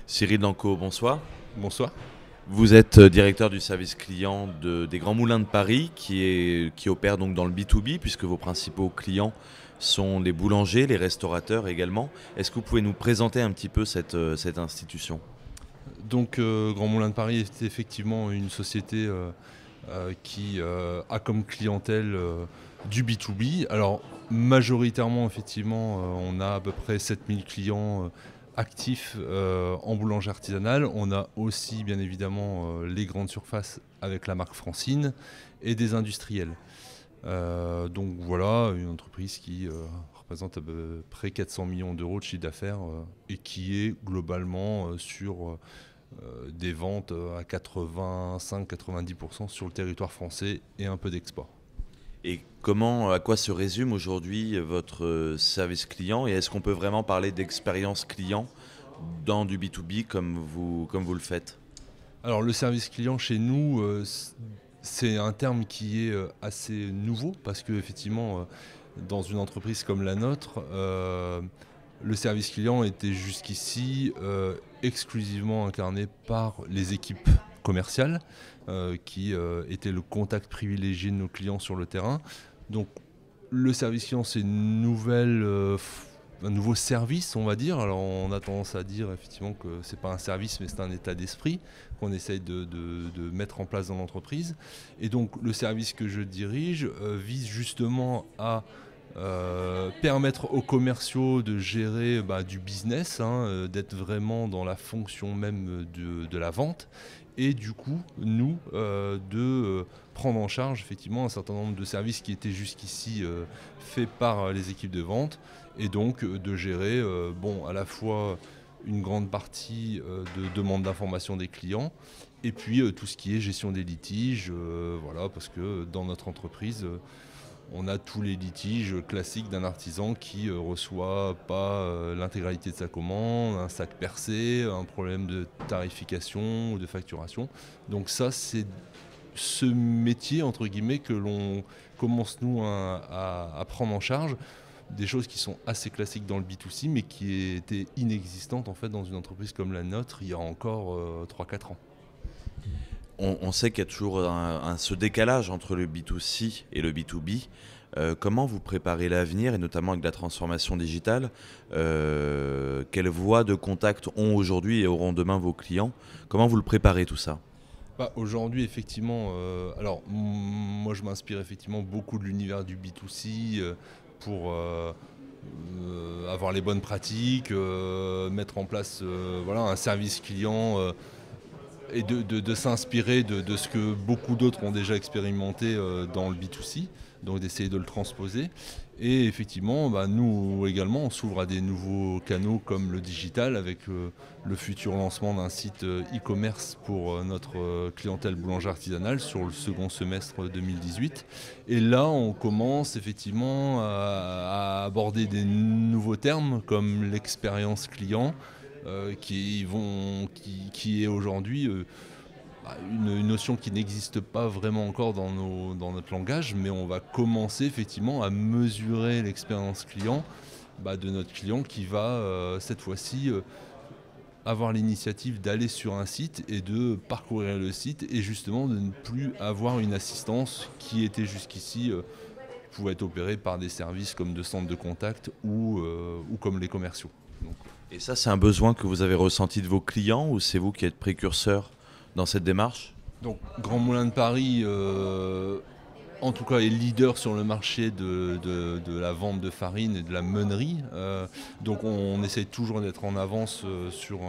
Cyril Danco, bonsoir. Bonsoir. Vous êtes directeur du service client des Grands Moulins de Paris qui opère donc dans le B2B puisque vos principaux clients sont les boulangers, les restaurateurs également. Est-ce que vous pouvez nous présenter un petit peu cette institution? Donc Grand Moulin de Paris est effectivement une société qui a comme clientèle du B2B. Alors majoritairement effectivement on a à peu près 7000 clients actifs en boulangerie artisanale. On a aussi bien évidemment les grandes surfaces avec la marque Francine et des industriels. Donc voilà, une entreprise qui représente à peu près 400 millions d'euros de chiffre d'affaires et qui est globalement sur des ventes à 85-90% sur le territoire français et un peu d'export. Et à quoi se résume aujourd'hui votre service client? Et est-ce qu'on peut vraiment parler d'expérience client dans du B2B comme vous le faites? Alors le service client chez nous, c'est un terme qui est assez nouveau parce que effectivement, dans une entreprise comme la nôtre, le service client était jusqu'ici exclusivement incarné par les équipes commerciales qui étaient le contact privilégié de nos clients sur le terrain. Donc le service client, c'est un nouveau service, on va dire. Alors on a tendance à dire effectivement que c'est pas un service, mais c'est un état d'esprit qu'on essaye de mettre en place dans l'entreprise. Et donc le service que je dirige vise justement à permettre aux commerciaux de gérer du business, d'être vraiment dans la fonction même de la vente, et du coup nous de prendre en charge effectivement un certain nombre de services qui étaient jusqu'ici faits par les équipes de vente, et donc de gérer à la fois une grande partie de demande d'information des clients et puis tout ce qui est gestion des litiges, voilà, parce que dans notre entreprise on a tous les litiges classiques d'un artisan qui reçoit pas l'intégralité de sa commande, un sac percé, un problème de tarification ou de facturation. Donc ça, c'est ce métier, entre guillemets, que l'on commence nous à prendre en charge. Des choses qui sont assez classiques dans le B2C, mais qui étaient inexistantes en fait dans une entreprise comme la nôtre il y a encore 3-4 ans. On sait qu'il y a toujours ce décalage entre le B2C et le B2B. Comment vous préparez l'avenir, et notamment avec la transformation digitale? Quelles voies de contact ont aujourd'hui et auront demain vos clients? Comment vous le préparez tout ça? Aujourd'hui, effectivement, moi je m'inspire effectivement beaucoup de l'univers du B2C pour avoir les bonnes pratiques, mettre en place un service client et de s'inspirer de ce que beaucoup d'autres ont déjà expérimenté dans le B2C, donc d'essayer de le transposer. Et effectivement, nous également, on s'ouvre à des nouveaux canaux comme le digital avec le futur lancement d'un site e-commerce pour notre clientèle boulanger artisanale sur le second semestre 2018. Et là, on commence effectivement à aborder des nouveaux termes comme l'expérience client, qui est aujourd'hui une notion qui n'existe pas vraiment encore dans notre langage, mais on va commencer effectivement à mesurer l'expérience client de notre client qui va cette fois-ci avoir l'initiative d'aller sur un site et de parcourir le site, et justement de ne plus avoir une assistance qui était jusqu'ici pouvait être opérée par des services comme de centres de contact ou comme les commerciaux. Donc, Et ça, c'est un besoin que vous avez ressenti de vos clients, ou c'est vous qui êtes précurseur dans cette démarche? Grand Moulin de Paris, en tout cas, est leader sur le marché de la vente de farine et de la meunerie. Donc on essaye toujours d'être en avance sur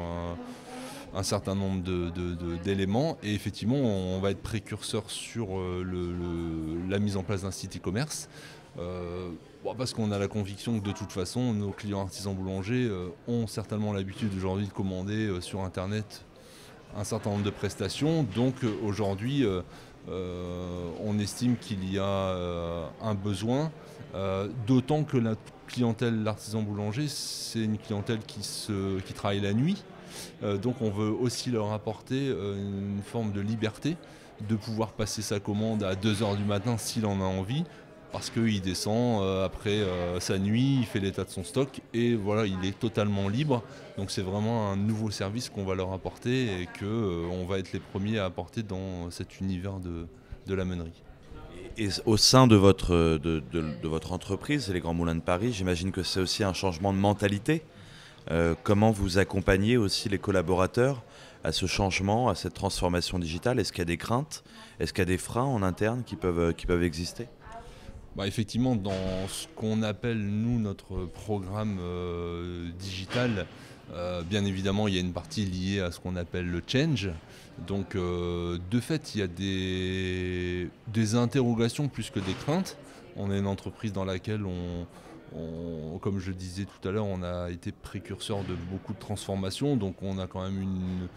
un certain nombre d'éléments. Et effectivement, on va être précurseur sur la mise en place d'un site e-commerce. Parce qu'on a la conviction que de toute façon, nos clients artisans boulangers ont certainement l'habitude aujourd'hui de commander sur Internet un certain nombre de prestations. Donc aujourd'hui, on estime qu'il y a un besoin, d'autant que la clientèle, l'artisan boulanger, c'est une clientèle qui travaille la nuit. Donc on veut aussi leur apporter une forme de liberté, de pouvoir passer sa commande à 2 heures du matin s'il en a envie, parce qu'il descend après sa nuit, il fait l'état de son stock et voilà, il est totalement libre. Donc c'est vraiment un nouveau service qu'on va leur apporter et qu'on va être les premiers à apporter dans cet univers de la meunerie. Et au sein de votre entreprise, les Grands Moulins de Paris, j'imagine que c'est aussi un changement de mentalité. Comment vous accompagnez aussi les collaborateurs à ce changement, à cette transformation digitale? Est-ce qu'il y a des craintes? Est-ce qu'il y a des freins en interne qui peuvent exister? Effectivement, dans ce qu'on appelle, nous, notre programme digital, bien évidemment, il y a une partie liée à ce qu'on appelle le change. Donc, de fait, il y a des interrogations plus que des craintes. On est une entreprise dans laquelle comme je le disais tout à l'heure, on a été précurseur de beaucoup de transformations. Donc, on a quand même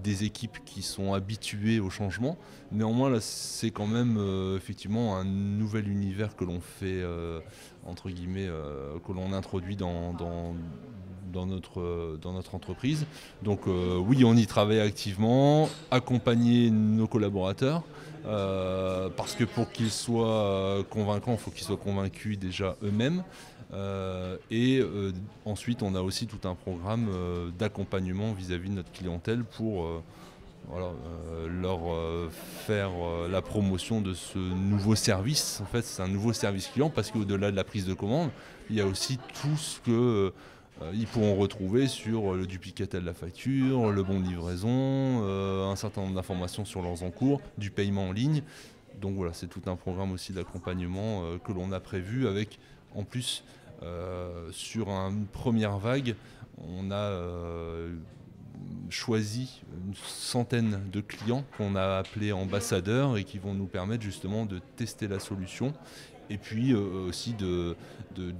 des équipes qui sont habituées au changement. Néanmoins, là, c'est quand même effectivement un nouvel univers que l'on fait, entre guillemets, que l'on introduit dans notre entreprise. Donc oui, on y travaille activement, accompagner nos collaborateurs, parce que pour qu'ils soient convaincants, il faut qu'ils soient convaincus déjà eux-mêmes. Ensuite, on a aussi tout un programme d'accompagnement vis-à-vis de notre clientèle pour leur faire la promotion de ce nouveau service. En fait, c'est un nouveau service client parce qu'au-delà de la prise de commande, il y a aussi tout ce que ils pourront retrouver sur le duplicata de la facture, le bon de livraison, un certain nombre d'informations sur leurs encours, du paiement en ligne. Donc voilà, c'est tout un programme aussi d'accompagnement que l'on a prévu avec, en plus, sur une première vague, on a choisi une centaine de clients qu'on a appelés ambassadeurs et qui vont nous permettre justement de tester la solution et puis aussi de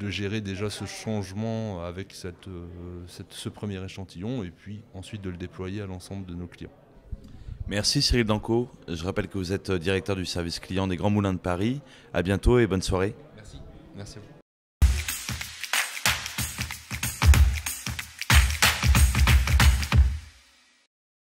gérer déjà ce changement avec ce premier échantillon et puis ensuite de le déployer à l'ensemble de nos clients. Merci Cyril Danco. Je rappelle que vous êtes directeur du service client des Grands Moulins de Paris. À bientôt et bonne soirée. Merci. Merci à vous.